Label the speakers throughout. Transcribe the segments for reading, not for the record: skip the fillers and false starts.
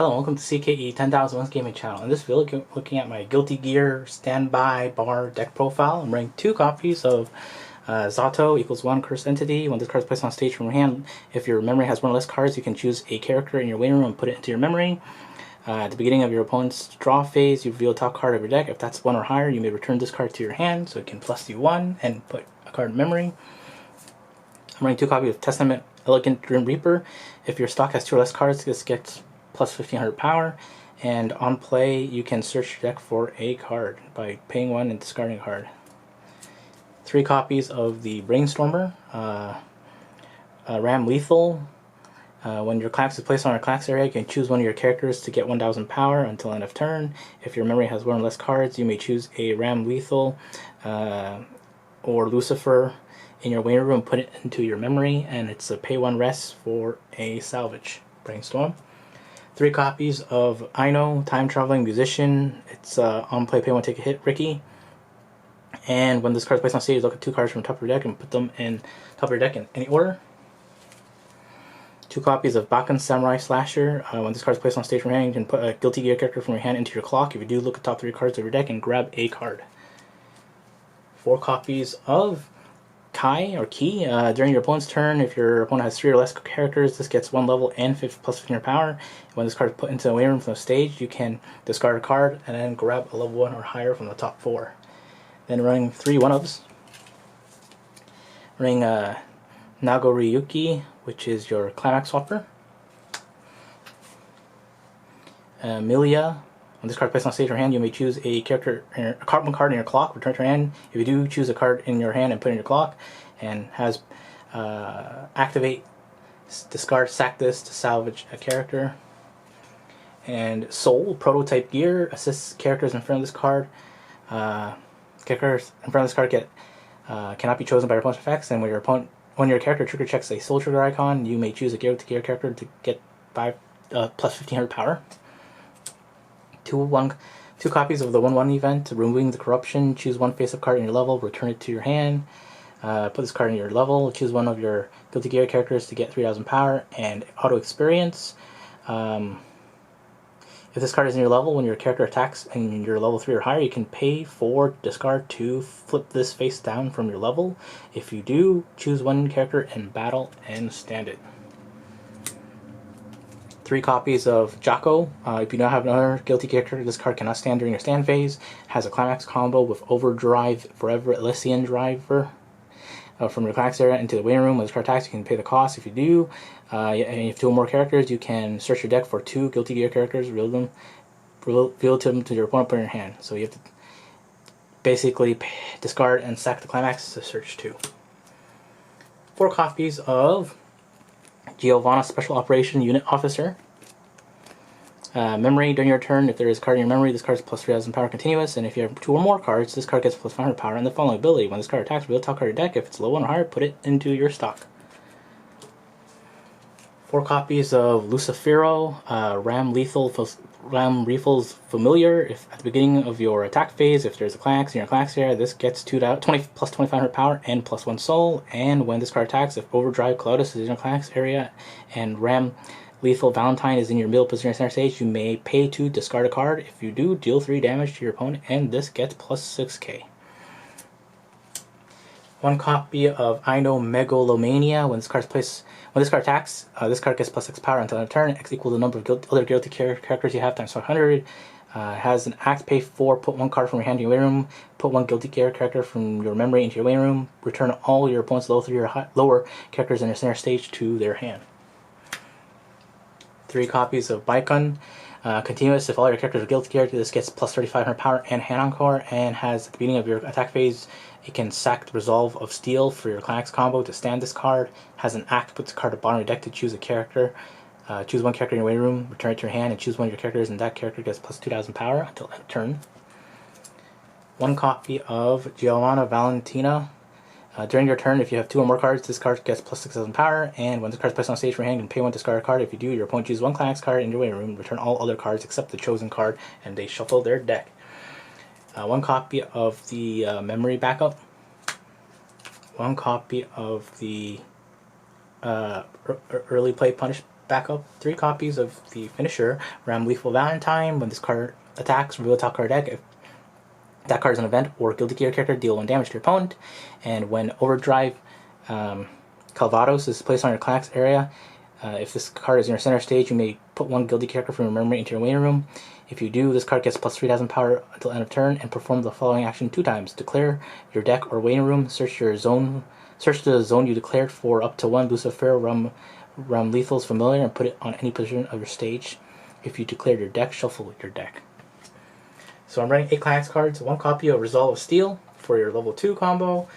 Speaker 1: Hello, welcome to CKE 10,001 Gaming Channel. In this video, looking at my Guilty Gear Standby Bar deck profile. I'm running 2 copies of Zato equals 1 Cursed Entity. When this card is placed on stage from your hand, if your memory has 1 or less cards, you can choose a character in your waiting room and put it into your memory. At the beginning of your opponent's draw phase, you reveal the top card of your deck. If that's 1 or higher, you may return this card to your hand, so it can plus you 1 and put a card in memory. I'm running 2 copies of Testament Elegant Grim Reaper. If your stock has 2 or less cards, this gets plus 1500 power, and on play you can search your deck for a card by paying 1 and discarding a card. 3 copies of the Brainstormer, Ram Lethal. When your Klax is placed on a Klax area, you can choose one of your characters to get 1000 power until end of turn. If your memory has 1 or less cards, you may choose a Ram Lethal or Lucifer in your waiting room, put it into your memory, and it's a pay 1 rest for a salvage Brainstorm. 3 copies of Ino, Time Traveling Musician. It's on play, pay 1, take a hit, Ricky. And when this card is placed on stage, look at 2 cards from the top of your deck and put them in top of your deck in any order. 2 copies of Bakken Samurai Slasher. When this card is placed on stage from your hand, you can put a Guilty Gear character from your hand into your clock. If you do, look at the top 3 cards of your deck and grab a card. 4 copies of Kai or Key. During your opponent's turn, if your opponent has 3 or less characters, this gets 1 level and plus 1500 power. When this card is put into the waiting room from the stage, you can discard a card and then grab a level 1 or higher from the top 4. Then running 3 1-ofs. Running Nagoriyuki, which is your Climax Swapper. Milia. When this card is placed on stage in your hand, you may choose a character, one card in your clock, return to your hand. If you do, choose a card in your hand and put it in your clock, and has activate, discard, sack this to salvage a character. And Soul, Prototype Gear, assists characters in front of this card. Characters in front of this card cannot be chosen by your opponent's effects, and when your character trigger checks a Soul Trigger icon, you may choose a Gear character to get 5 plus 1500 power. 2 copies of the 1/1 event, Removing the Corruption. Choose 1 face-up card in your level, return it to your hand. Put this card in your level. Choose 1 of your Guilty Gear characters to get 3000 power and auto experience. If this card is in your level, when your character attacks and you're level 3 or higher, you can pay 4, discard 2, flip this face down from your level. If you do, choose 1 character in battle and stand it. 3 copies of Jocko. If you don't have another Guilty character, this card cannot stand during your stand phase. Has a Climax combo with Overdrive Forever Elysian Driver from your Climax area into the waiting room. When this card attacks, you can pay the cost. If you do, and you have 2 or more characters, you can search your deck for 2 Guilty Gear characters, reveal them to your opponent, put in your hand. So you have to basically discard and sack the Climax to search 2. 4 copies of Giovanna Special Operation Unit Officer. Memory, during your turn, if there is a card in your memory, this card is plus 3000 power continuous, and if you have 2 or more cards, this card gets plus 500 power. And the following ability: when this card attacks, reveal the top card of your deck. If it's low 1 or higher, put it into your stock. 4 copies of Lucifero, Ram Lethals Familiar. If at the beginning of your attack phase, if there's a Klax in your Klax area, this gets 20 plus 2500 power and plus 1 soul. And when this card attacks, if Overdrive Cloudus is in your Klax area and Ram Lethal Valentine is in your middle position center stage, you may pay 2, discard a card. If you do, deal 3 damage to your opponent, and this gets plus 6k. 1 copy of Ino Megalomania. When this card attacks, this card gets plus 6 power until end of turn. X equals the number of other Guilty characters you have times 500. Has an act, pay 4, put 1 card from your hand in your waiting room, put 1 Guilty Gear character from your memory into your waiting room, return all your opponent's level 3 or lower characters in your center stage to their hand. 3 copies of Baikon. Continuous, if all your characters are Guilty Gear, this gets plus 3500 power and hand encore, and has at the beginning of your attack phase, you can sack the Resolve of Steel for your Climax combo to stand this card. Has an act, puts a card at the bottom of your deck to choose a character. Choose 1 character in your waiting room, return it to your hand, and choose 1 of your characters, and that character gets plus 2000 power until end of turn. 1 copy of Giovanna Valentina. During your turn, if you have 2 or more cards, this card gets plus 6000 power, and when this card is placed on stage from your hand, you can pay 1, discard a card. If you do, your opponent chooses 1 Climax card in your waiting room, return all other cards except the chosen card, and they shuffle their deck. 1 copy of the Memory Backup. 1 copy of the Early Play backup 3 copies of the finisher, Ram Lethal Valentine. When this card attacks, reveal a top card deck. If that card is an event or Guilty Gear character, deal 1 damage to your opponent. And when Overdrive Calvados is placed on your class area, if this card is in your center stage, you may put 1 Guilty character from your memory into your waiting room. If you do, this card gets plus 3,000 power until end of turn, and perform the following action 2 times. Declare your deck or waiting room, search the zone you declared for up to 1 Lucifer Ram Lethal's Familiar, and put it on any position of your stage. If you declared your deck, shuffle your deck. So I'm running 8 class cards, 1 copy of Resolve of Steel for your level 2 combo,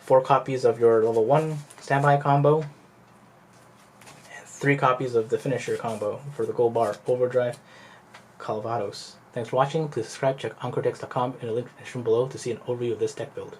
Speaker 1: 4 copies of your level 1 standby combo, and 3 copies of the finisher combo for the gold bar Overdrive Calvados. Thanks for watching. Please subscribe. Check EncoreDecks.com in the link description below to see an overview of this deck build.